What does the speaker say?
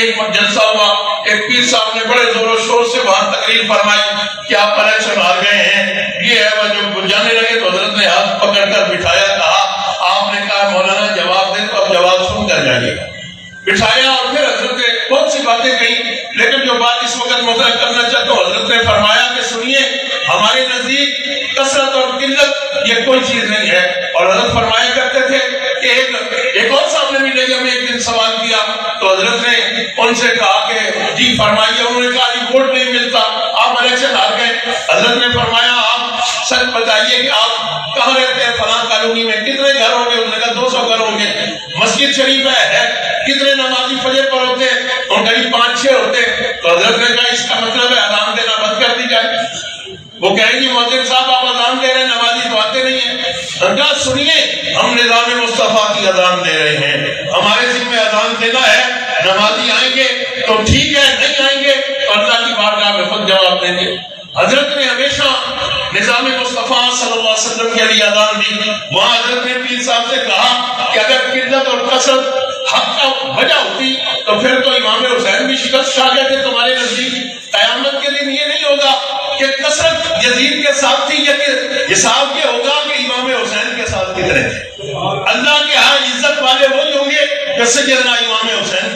ایک جلسہ ہوا، ایک پیر صاحب نے بڑے زور و شور سے وہاں تقریر فرمائی کہ آپ الیکشن ہار گئے ہیں، یہ ہے وہ جو جانے لگے تو حضرت نے ہاتھ پکڑ کر بٹھایا، کہا آپ نے کہا مولانا جواب دے تو اب جواب سن کر جائیے، بٹھایا اور پھر حضرت نے بہت سی باتیں کہی، لیکن جو بات اس وقت مطرح کرنا چاہتا ہوں، حضرت نے فرمایا کہ سنیے ہمارے نزدیک کثرت اور قلت یہ کوئی چیز نہیں ہے، اور حضرت فرمایا کرتے تھے کہ ایک اور صاحب نے بھی نہیں ہمیں ایک دن سوال کیا تو حضرت نے ان سے کہا کہ جی فرمائیے، انہوں نے کہا جی ووٹ نہیں ملتا، آپ الیکشن ہار گئے، حضرت نے فرمایا آپ سچ بتائیے کہ آپ کہاں رہتے ہیں؟ فلاں کالونی میں، کتنے گھر ہوں گے؟ انہوں نے کہا 200 گھر ہوں گے، مسجد شریف ہے، کتنے نمازی فجر پر ہوتے ہیں؟ ان کا 5-6 ہوتے ہیں، تو حضرت نے کہا اس کا مطلب ہے اذان دینا بند کر دی جائے، وہ کہیں گے مؤذن صاحب آپ اذان دے رہے ہیں، نمازی تو آتے نہیں ہیں، کہا سنیے ہم نظام مصطفیٰ کی اذان دے رہے ہیں، ہمارے ذمہ اذان دینا ہے، نمازی آئیں گے تو ٹھیک ہے، نہیں آئیں گے تو اللہ کی بارگاہ میں خود جواب دیں گے۔ حضرت نے ہمیشہ نظام مصطفیٰ صلی اللہ علیہ وسلم کے لیے اذان دی۔ وہاں حضرت نے پیر صاحب سے کہا کہ اگر قلت اور کثرت حق کا وجہ ہوتی تو پھر تو امام حسین بھی شکست کھا گئے تھے تمہارے نزدیک، قیامت کے دن یہ نہیں ہوگا کہ کثرت یزید کے ساتھ تھی، یا کہ حساب یہ ہوگا کہ امام حسین کے ساتھ کتنے تھے۔ اللہ کے ہاں عزت والے وہی ہوں گے کہ سیدنا امام حسین